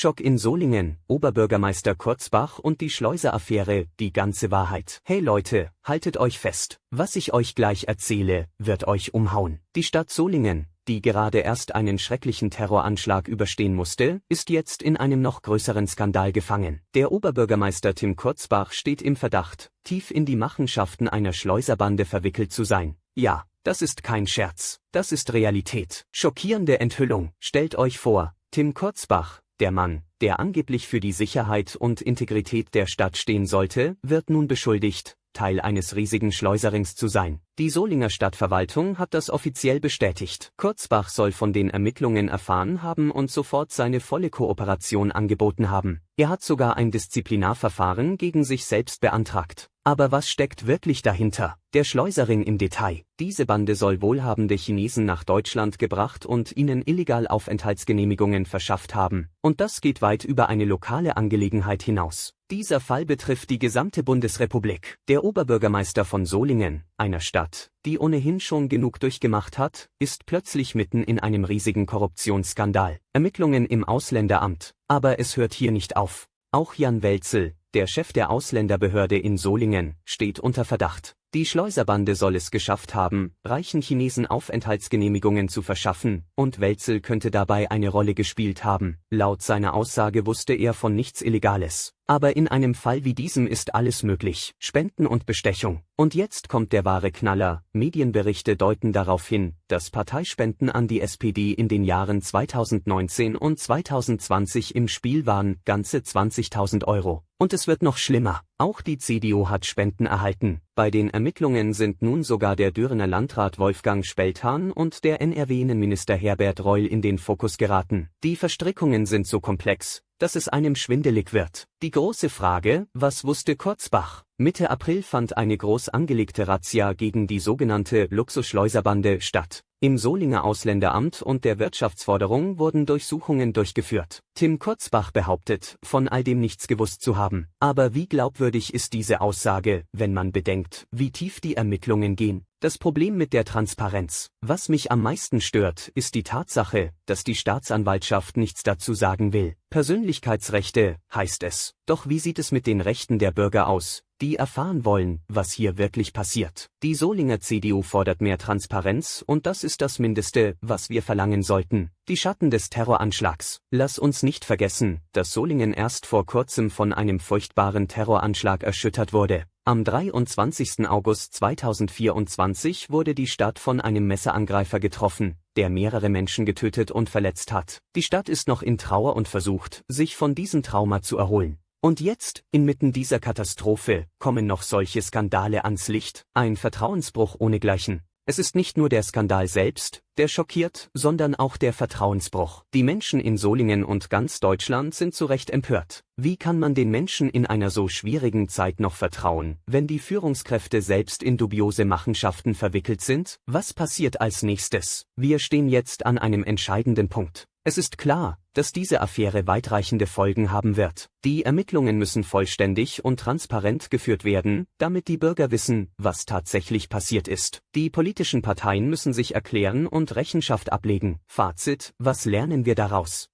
Schock in Solingen, Oberbürgermeister Kurzbach und die Schleuser-Affäre, die ganze Wahrheit. Hey Leute, haltet euch fest, was ich euch gleich erzähle, wird euch umhauen. Die Stadt Solingen, die gerade erst einen schrecklichen Terroranschlag überstehen musste, ist jetzt in einem noch größeren Skandal gefangen. Der Oberbürgermeister Tim Kurzbach steht im Verdacht, tief in die Machenschaften einer Schleuserbande verwickelt zu sein. Ja, das ist kein Scherz, das ist Realität. Schockierende Enthüllung. Stellt euch vor, Tim Kurzbach, der Mann, der angeblich für die Sicherheit und Integrität der Stadt stehen sollte, wird nun beschuldigt, Teil eines riesigen Schleuserings zu sein. Die Solinger Stadtverwaltung hat das offiziell bestätigt. Kurzbach soll von den Ermittlungen erfahren haben und sofort seine volle Kooperation angeboten haben. Er hat sogar ein Disziplinarverfahren gegen sich selbst beantragt. Aber was steckt wirklich dahinter? Der Schleusering im Detail. Diese Bande soll wohlhabende Chinesen nach Deutschland gebracht und ihnen illegal Aufenthaltsgenehmigungen verschafft haben. Und das geht weit über eine lokale Angelegenheit hinaus. Dieser Fall betrifft die gesamte Bundesrepublik. Der Oberbürgermeister von Solingen, einer Stadt, die ohnehin schon genug durchgemacht hat, ist plötzlich mitten in einem riesigen Korruptionsskandal. Ermittlungen im Ausländeramt. Aber es hört hier nicht auf. Auch Jan Welzel, der Chef der Ausländerbehörde in Solingen, steht unter Verdacht. Die Schleuserbande soll es geschafft haben, reichen Chinesen Aufenthaltsgenehmigungen zu verschaffen, und Welzel könnte dabei eine Rolle gespielt haben. Laut seiner Aussage wusste er von nichts Illegales. Aber in einem Fall wie diesem ist alles möglich. Spenden und Bestechung. Und jetzt kommt der wahre Knaller. Medienberichte deuten darauf hin, dass Parteispenden an die SPD in den Jahren 2019 und 2020 im Spiel waren, ganze 20.000 Euro. Und es wird noch schlimmer. Auch die CDU hat Spenden erhalten. Bei den Ermittlungen sind nun sogar der Dörener Landrat Wolfgang Spelthan und der NRW-Innenminister Herbert Reul in den Fokus geraten. Die Verstrickungen sind so komplex, dass es einem schwindelig wird. Die große Frage, was wusste Kurzbach? Mitte April fand eine groß angelegte Razzia gegen die sogenannte Luxusschleuserbande statt. Im Solinger Ausländeramt und der Wirtschaftsförderung wurden Durchsuchungen durchgeführt. Tim Kurzbach behauptet, von all dem nichts gewusst zu haben. Aber wie glaubwürdig ist diese Aussage, wenn man bedenkt, wie tief die Ermittlungen gehen? Das Problem mit der Transparenz. Was mich am meisten stört, ist die Tatsache, dass die Staatsanwaltschaft nichts dazu sagen will. Persönlichkeitsrechte, heißt es. Doch wie sieht es mit den Rechten der Bürger aus, die erfahren wollen, was hier wirklich passiert? Die Solinger CDU fordert mehr Transparenz und das ist das Mindeste, was wir verlangen sollten. Die Schatten des Terroranschlags. Lass uns nicht vergessen, dass Solingen erst vor kurzem von einem furchtbaren Terroranschlag erschüttert wurde. Am 23. August 2024 wurde die Stadt von einem Messerangreifer getroffen, der mehrere Menschen getötet und verletzt hat. Die Stadt ist noch in Trauer und versucht, sich von diesem Trauma zu erholen. Und jetzt, inmitten dieser Katastrophe, kommen noch solche Skandale ans Licht. Ein Vertrauensbruch ohnegleichen. Es ist nicht nur der Skandal selbst, der schockiert, sondern auch der Vertrauensbruch. Die Menschen in Solingen und ganz Deutschland sind zu Recht empört. Wie kann man den Menschen in einer so schwierigen Zeit noch vertrauen, wenn die Führungskräfte selbst in dubiose Machenschaften verwickelt sind? Was passiert als nächstes? Wir stehen jetzt an einem entscheidenden Punkt. Es ist klar, dass diese Affäre weitreichende Folgen haben wird. Die Ermittlungen müssen vollständig und transparent geführt werden, damit die Bürger wissen, was tatsächlich passiert ist. Die politischen Parteien müssen sich erklären und Rechenschaft ablegen. Fazit: Was lernen wir daraus?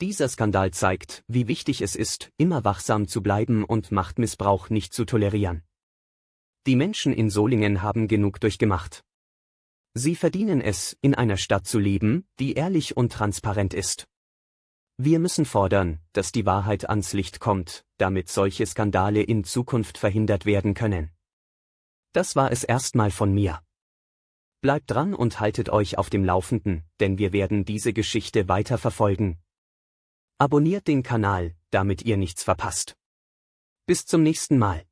Dieser Skandal zeigt, wie wichtig es ist, immer wachsam zu bleiben und Machtmissbrauch nicht zu tolerieren. Die Menschen in Solingen haben genug durchgemacht. Sie verdienen es, in einer Stadt zu leben, die ehrlich und transparent ist. Wir müssen fordern, dass die Wahrheit ans Licht kommt, damit solche Skandale in Zukunft verhindert werden können. Das war es erstmal von mir. Bleibt dran und haltet euch auf dem Laufenden, denn wir werden diese Geschichte weiter verfolgen. Abonniert den Kanal, damit ihr nichts verpasst. Bis zum nächsten Mal.